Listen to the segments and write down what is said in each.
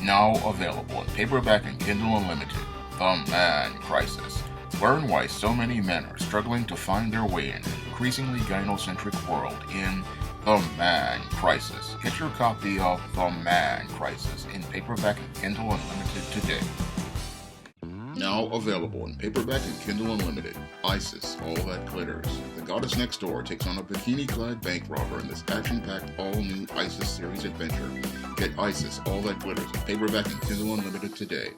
Now available in paperback and Kindle Unlimited, The Man Crisis. Learn why so many men are struggling to find their way in an increasingly gynocentric world in The Man Crisis. Get your copy of The Man Crisis in paperback and Kindle Unlimited today. Now available in paperback and Kindle Unlimited, Isis, All That Glitters. The goddess next door takes on a bikini-clad bank robber in this action-packed, all-new Isis series adventure. Get Isis, All That Glitters in paperback and Kindle Unlimited today.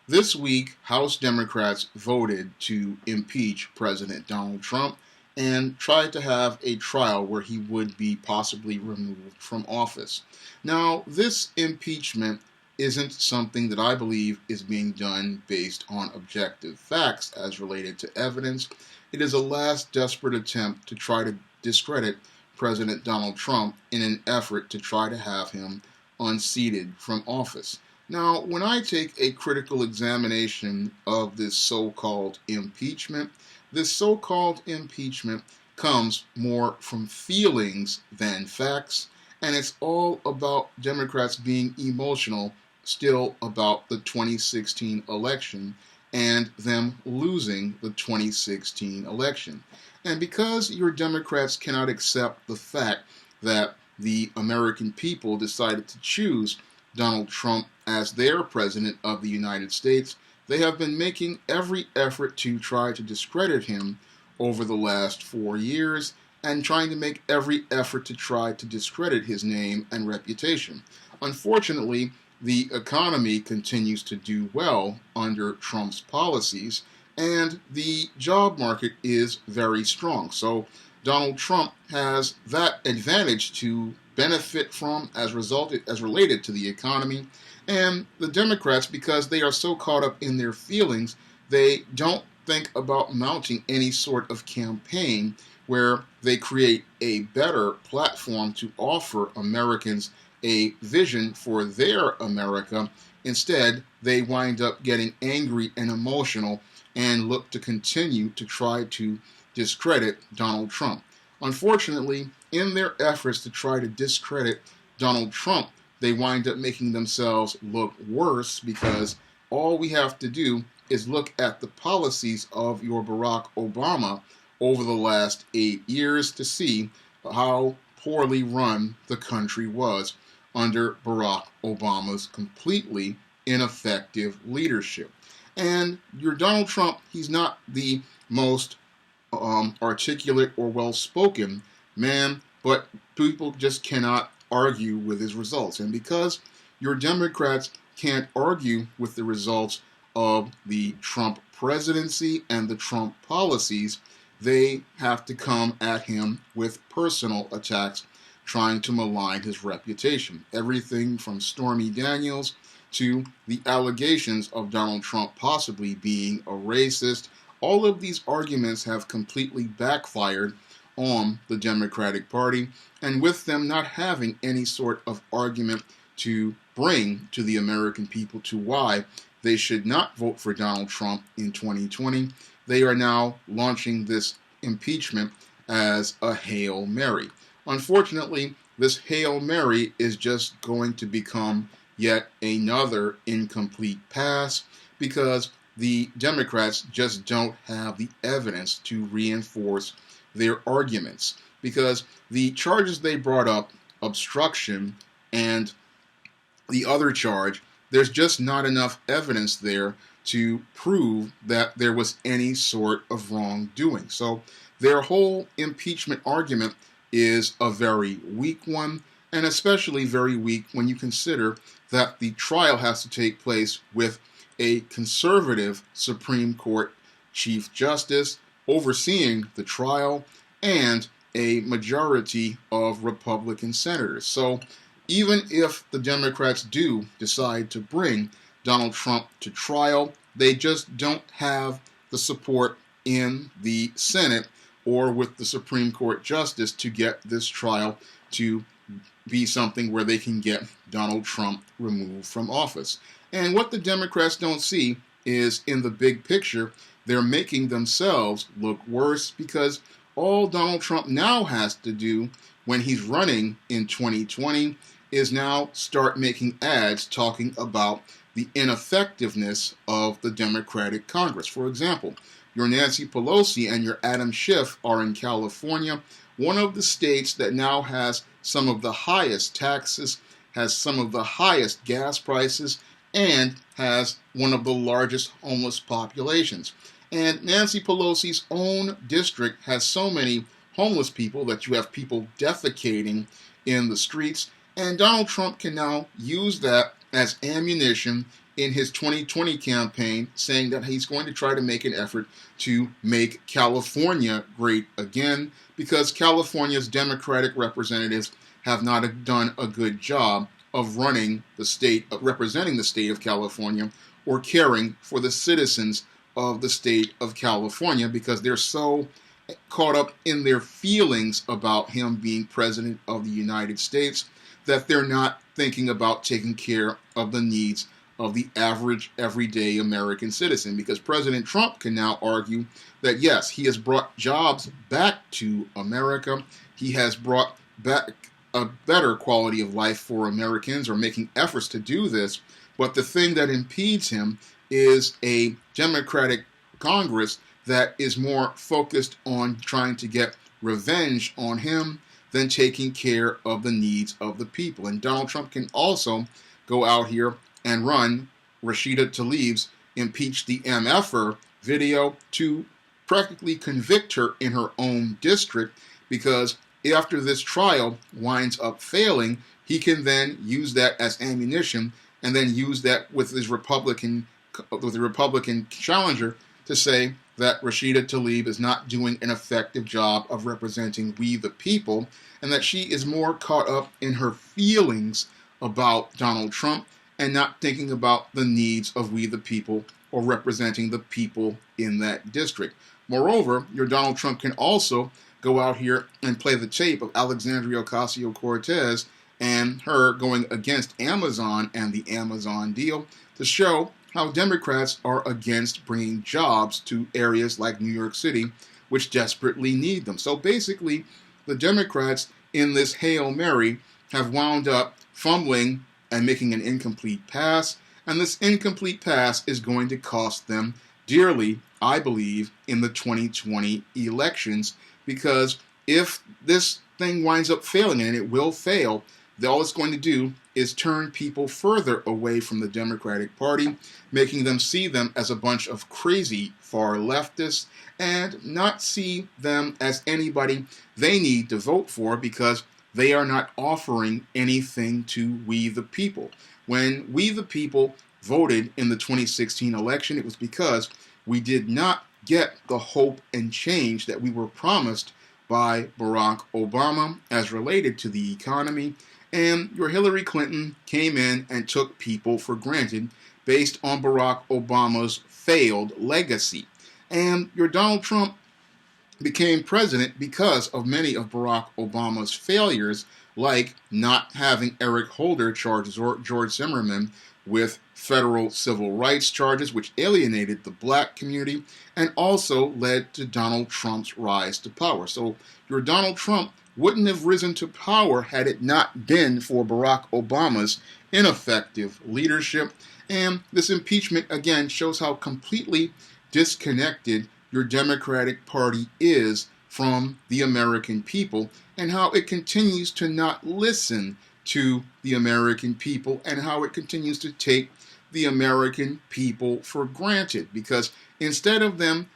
This week, House Democrats voted to impeach President Donald Trump and tried to have a trial where he would be possibly removed from office. Now, this impeachment isn't something that I believe is being done based on objective facts as related to evidence. It is a last desperate attempt to try to discredit President Donald Trump in an effort to try to have him unseated from office. Now, when I take a critical examination of this so-called impeachment, this so-called impeachment comes more from feelings than facts, and it's all about Democrats being emotional still about the 2016 election and them losing the 2016 election. And because your Democrats cannot accept the fact that the American people decided to choose Donald Trump as their president of the United States, they have been making every effort to try to discredit him over the last 4 years and trying to make every effort to try to discredit his name and reputation. Unfortunately, the economy continues to do well under Trump's policies, and the job market is very strong. So Donald Trump has that advantage to benefit from as related to the economy. And the Democrats, because they are so caught up in their feelings, they don't think about mounting any sort of campaign where they create a better platform to offer Americans a vision for their America. Instead, they wind up getting angry and emotional and look to continue to try to discredit Donald Trump. Unfortunately, in their efforts to try to discredit Donald Trump, they wind up making themselves look worse, because all we have to do is look at the policies of your Barack Obama over the last 8 years to see how poorly run the country was under Barack Obama's completely ineffective leadership. And your Donald Trump, he's not the most articulate or well-spoken man, but people just cannot argue with his results. And because your Democrats can't argue with the results of the Trump presidency and the Trump policies, they have to come at him with personal attacks, trying to malign his reputation. Everything from Stormy Daniels to the allegations of Donald Trump possibly being a racist. All of these arguments have completely backfired on the Democratic Party, and with them not having any sort of argument to bring to the American people to why they should not vote for Donald Trump in 2020, they are now launching this impeachment as a Hail Mary. Unfortunately, this Hail Mary is just going to become yet another incomplete pass, because the Democrats just don't have the evidence to reinforce their arguments. Because the charges they brought up, obstruction and the other charge, there's just not enough evidence there to prove that there was any sort of wrongdoing. So their whole impeachment argument is a very weak one, and especially very weak when you consider that the trial has to take place with a conservative Supreme Court Chief Justice overseeing the trial and a majority of Republican senators. So even if the Democrats do decide to bring Donald Trump to trial, they just don't have the support in the Senate or with the Supreme Court Justice to get this trial to be something where they can get Donald Trump removed from office. And what the Democrats don't see is, in the big picture, they're making themselves look worse, because all Donald Trump now has to do when he's running in 2020 is now start making ads talking about the ineffectiveness of the Democratic Congress. For example, your Nancy Pelosi and your Adam Schiff are in California, one of the states that now has some of the highest taxes, has some of the highest gas prices, and has one of the largest homeless populations. And Nancy Pelosi's own district has so many homeless people that you have people defecating in the streets. And Donald Trump can now use that as ammunition in his 2020 campaign, saying that he's going to try to make an effort to make California great again, because California's Democratic representatives have not done a good job of running the state, representing the state of California, or caring for the citizens of the state of California, because they're so caught up in their feelings about him being president of the United States that they're not thinking about taking care of the needs of the average, everyday American citizen. Because President Trump can now argue that, yes, he has brought jobs back to America. He has brought back a better quality of life for Americans, or making efforts to do this. But the thing that impedes him is a Democratic Congress that is more focused on trying to get revenge on him than taking care of the needs of the people. And Donald Trump can also go out here and run Rashida Tlaib's Impeach the MF'er video to practically convict her in her own district, because after this trial winds up failing, he can then use that as ammunition and then use that with the Republican challenger to say that Rashida Tlaib is not doing an effective job of representing we the people, and that she is more caught up in her feelings about Donald Trump and not thinking about the needs of we the people, or representing the people in that district. Moreover, your Donald Trump can also go out here and play the tape of Alexandria Ocasio-Cortez and her going against Amazon and the Amazon deal to show how Democrats are against bringing jobs to areas like New York City, which desperately need them. So basically, the Democrats in this Hail Mary have wound up fumbling and making an incomplete pass, and this incomplete pass is going to cost them dearly, I believe, in the 2020 elections, because if this thing winds up failing, and it will fail, all it's going to do is turn people further away from the Democratic Party, making them see them as a bunch of crazy far leftists and not see them as anybody they need to vote for, because they are not offering anything to we the people. When we the people voted in the 2016 election, it was because we did not get the hope and change that we were promised by Barack Obama as related to the economy. And your Hillary Clinton came in and took people for granted based on Barack Obama's failed legacy. And your Donald Trump became president because of many of Barack Obama's failures, like not having Eric Holder charge George Zimmerman with federal civil rights charges, which alienated the black community and also led to Donald Trump's rise to power. So your Donald Trump wouldn't have risen to power had it not been for Barack Obama's ineffective leadership. And this impeachment, again, shows how completely disconnected your Democratic Party is from the American people, and how it continues to not listen to the American people, and how it continues to take the American people for granted. Because instead of them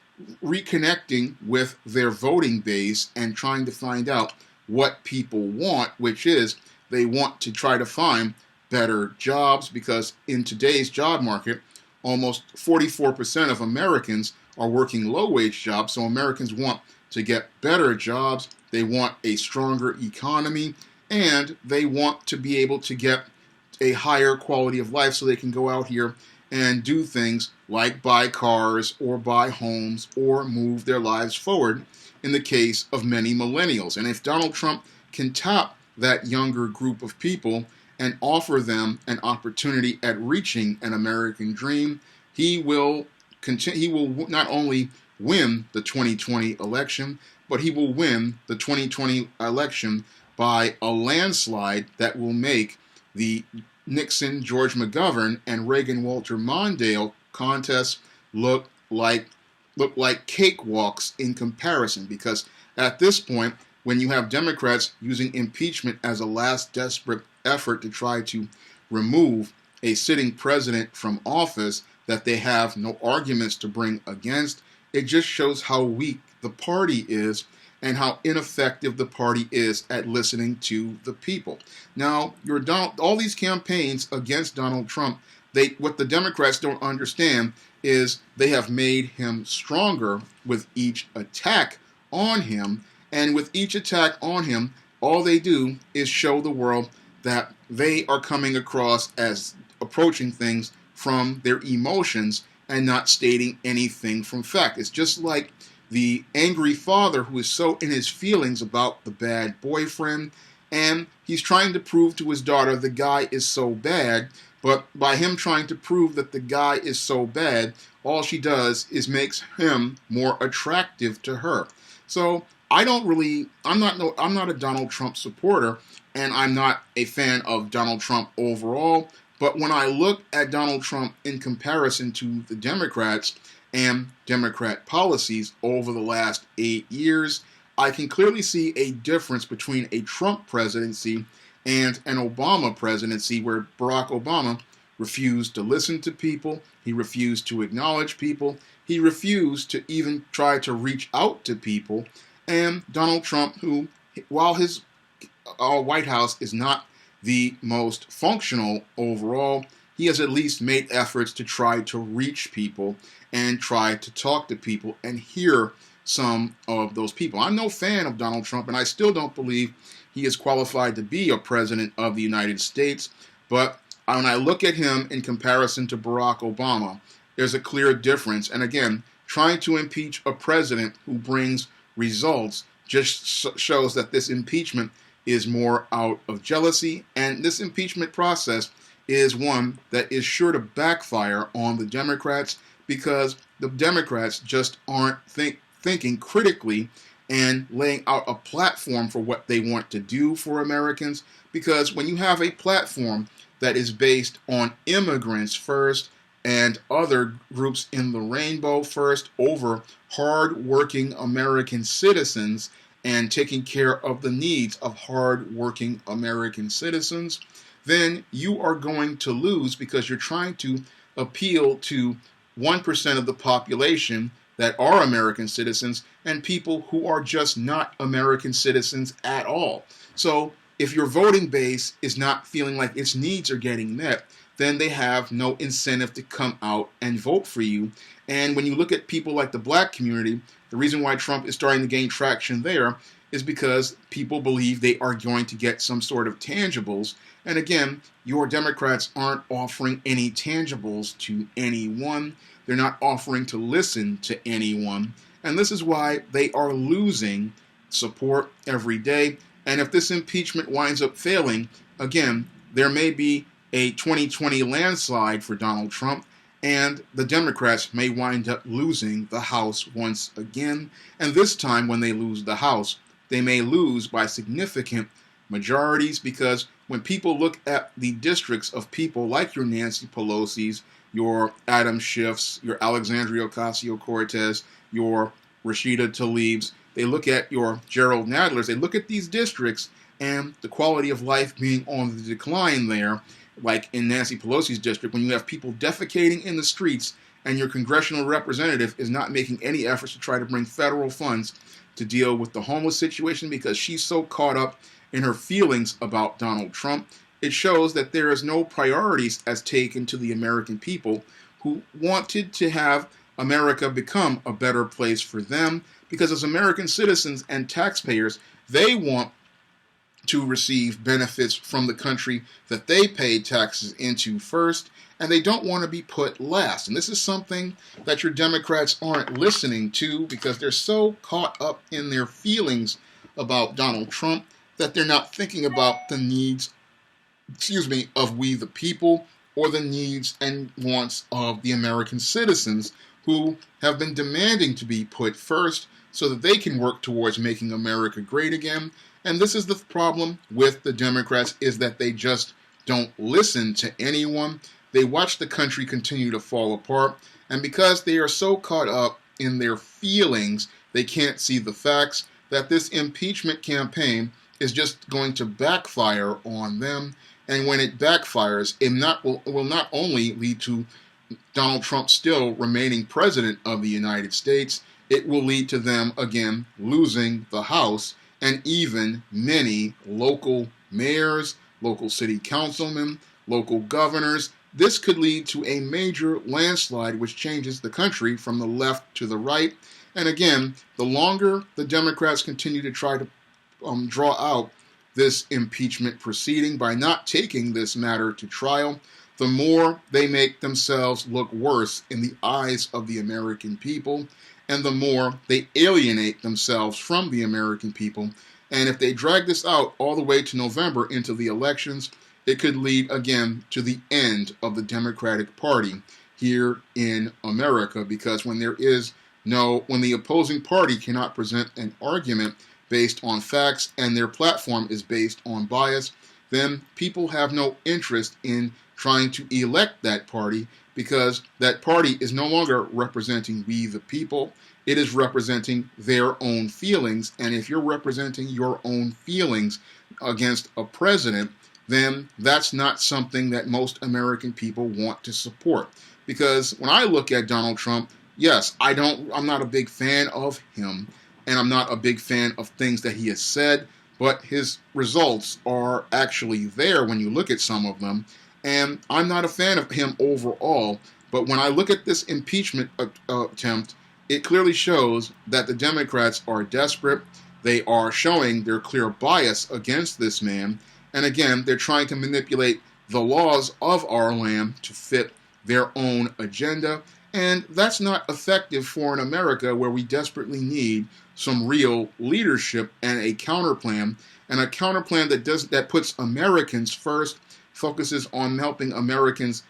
reconnecting with their voting base and trying to find out what people want, which is they want to try to find better jobs, because in today's job market, almost 44% of Americans are working low-wage jobs. So Americans want to get better jobs, they want a stronger economy, and they want to be able to get a higher quality of life so they can go out here and do things like buy cars or buy homes or move their lives forward in the case of many millennials. And if Donald Trump can tap that younger group of people and offer them an opportunity at reaching an American dream, he will not only win the 2020 election, but he will win the 2020 election by a landslide that will make the Nixon, George McGovern, and Reagan, Walter Mondale contests look like cakewalks in comparison, because at this point, when you have Democrats using impeachment as a last desperate effort to try to remove a sitting president from office that they have no arguments to bring against, it just shows how weak the party is and how ineffective the party is at listening to the people. Now, all these campaigns against Donald Trump, what the Democrats don't understand is they have made him stronger with each attack on him. And with each attack on him, all they do is show the world that they are coming across as approaching things from their emotions and not stating anything from fact. It's just like the angry father who is so in his feelings about the bad boyfriend, and he's trying to prove to his daughter the guy is so bad, but by him trying to prove that the guy is so bad, all she does is makes him more attractive to her. So I'm not a Donald Trump supporter, and I'm not a fan of Donald Trump overall. But when I look at Donald Trump in comparison to the Democrats and Democrat policies over the last 8 years, I can clearly see a difference between a Trump presidency and an Obama presidency, where Barack Obama refused to listen to people, he refused to acknowledge people, he refused to even try to reach out to people. And Donald Trump, who, while his White House is not the most functional overall, he has at least made efforts to try to reach people and try to talk to people and hear some of those people. I'm no fan of Donald Trump, and I still don't believe he is qualified to be a president of the United States. But when I look at him in comparison to Barack Obama, there's a clear difference. And again, trying to impeach a president who brings results just shows that this impeachment is more out of jealousy, and this impeachment process is one that is sure to backfire on the Democrats, because the Democrats just aren't thinking critically and laying out a platform for what they want to do for Americans. Because when you have a platform that is based on immigrants first and other groups in the rainbow first over hard-working American citizens and taking care of the needs of hard-working American citizens, then you are going to lose, because you're trying to appeal to 1% of the population that are American citizens and people who are just not American citizens at all. So if your voting base is not feeling like its needs are getting met, then they have no incentive to come out and vote for you. And when you look at people like the black community, the reason why Trump is starting to gain traction there is because people believe they are going to get some sort of tangibles. And again, your Democrats aren't offering any tangibles to anyone. They're not offering to listen to anyone. And this is why they are losing support every day. And if this impeachment winds up failing, again, there may be a 2020 landslide for Donald Trump, and the Democrats may wind up losing the House once again. And this time, when they lose the House, they may lose by significant majorities, because when people look at the districts of people like your Nancy Pelosi's, your Adam Schiff's, your Alexandria Ocasio-Cortez, your Rashida Tlaib's, they look at your Gerald Nadler's, they look at these districts and the quality of life being on the decline there, like in Nancy Pelosi's district, when you have people defecating in the streets and your congressional representative is not making any efforts to try to bring federal funds to deal with the homeless situation because she's so caught up in her feelings about Donald Trump, it shows that there is no priorities as taken to the American people who wanted to have America become a better place for them, because as American citizens and taxpayers, they want to receive benefits from the country that they paid taxes into first, and they don't want to be put last. And this is something that your Democrats aren't listening to, because they're so caught up in their feelings about Donald Trump that they're not thinking about the needs, of we the people, or the needs and wants of the American citizens who have been demanding to be put first so that they can work towards making America great again. And this is the problem with the Democrats, is that they just don't listen to anyone. They watch the country continue to fall apart, and because they are so caught up in their feelings, they can't see the facts that this impeachment campaign is just going to backfire on them. And when it backfires, it will not only lead to Donald Trump still remaining president of the United States, it will lead to them again losing the House and even many local mayors, local city councilmen, local governors. This could lead to a major landslide which changes the country from the left to the right. And again, the longer the Democrats continue to try to draw out this impeachment proceeding by not taking this matter to trial, the more they make themselves look worse in the eyes of the American people, and the more they alienate themselves from the American people. And if they drag this out all the way to November into the elections, it could lead again to the end of the Democratic Party here in America, because when the opposing party cannot present an argument based on facts and their platform is based on bias, then people have no interest in trying to elect that party, because that party is no longer representing we the people. It is representing their own feelings. And if you're representing your own feelings against a president, then that's not something that most American people want to support. Because when I look at Donald Trump, yes, I'm not a big fan of him, and I'm not a big fan of things that he has said, but his results are actually there when you look at some of them. And I'm not a fan of him overall, but when I look at this impeachment attempt, it clearly shows that the Democrats are desperate. They are showing their clear bias against this man. And again, they're trying to manipulate the laws of our land to fit their own agenda. And that's not effective for an America where we desperately need some real leadership and a counterplan. And a counterplan that puts Americans first, focuses on helping Americans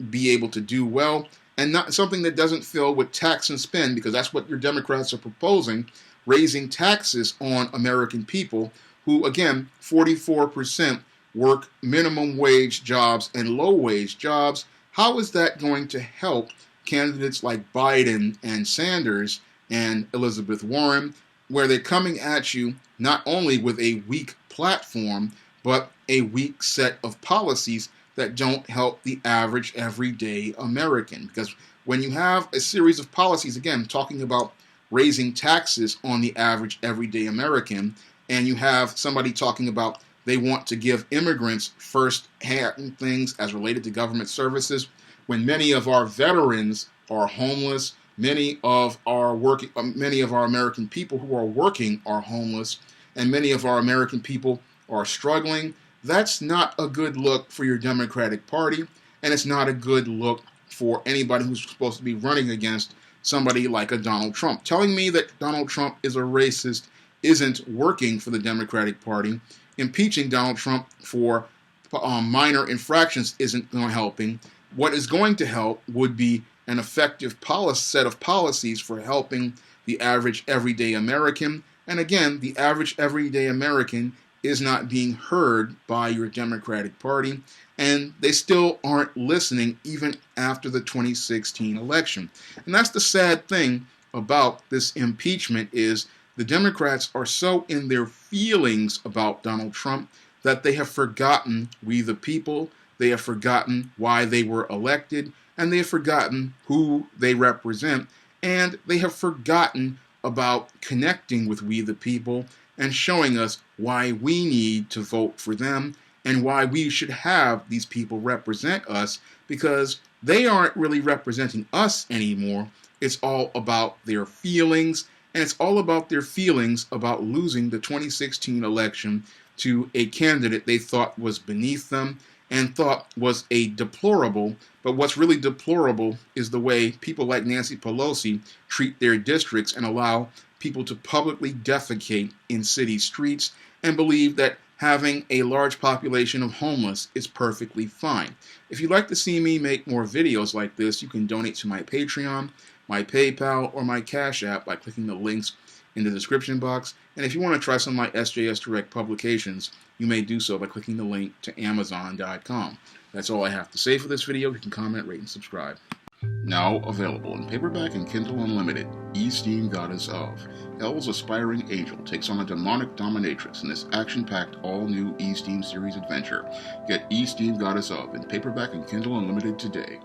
be able to do well, and not something that doesn't fill with tax and spend, because that's what your Democrats are proposing, raising taxes on American people who, again, 44% work minimum wage jobs and low wage jobs. How is that going to help candidates like Biden and Sanders and Elizabeth Warren, where they're coming at you not only with a weak platform, but a weak set of policies that don't help the average everyday American? Because when you have a series of policies, again, talking about raising taxes on the average everyday American, and you have somebody talking about they want to give immigrants first-hand things as related to government services, when many of our veterans are homeless, many of our American people who are working are homeless, and many of our American people are struggling. That's not a good look for your Democratic Party, and it's not a good look for anybody who's supposed to be running against somebody like a Donald Trump. Telling me that Donald Trump is a racist isn't working for the Democratic Party. Impeaching Donald Trump for minor infractions isn't helping. What is going to help would be an effective set of policies for helping the average everyday American. And again, the average everyday American is not being heard by your Democratic Party, and they still aren't listening even after the 2016 election. And that's the sad thing about this impeachment, is the Democrats are so in their feelings about Donald Trump that they have forgotten we the people, they have forgotten why they were elected, and they have forgotten who they represent, and they have forgotten about connecting with we the people and showing us why we need to vote for them and why we should have these people represent us, because they aren't really representing us anymore. It's all about their feelings, and it's all about their feelings about losing the 2016 election to a candidate they thought was beneath them and thought was a deplorable. But what's really deplorable is the way people like Nancy Pelosi treat their districts and allow people to publicly defecate in city streets and believe that having a large population of homeless is perfectly fine. If you'd like to see me make more videos like this, you can donate to my Patreon, my PayPal, or my Cash App by clicking the links in the description box. And if you want to try some of my SJS Direct publications, you may do so by clicking the link to Amazon.com. That's all I have to say for this video. You can comment, rate, and subscribe. Now available in paperback and Kindle Unlimited, Esteem Goddess of. Hell's aspiring angel takes on a demonic dominatrix in this action-packed all-new Esteem series adventure. Get Esteem Goddess of in paperback and Kindle Unlimited today.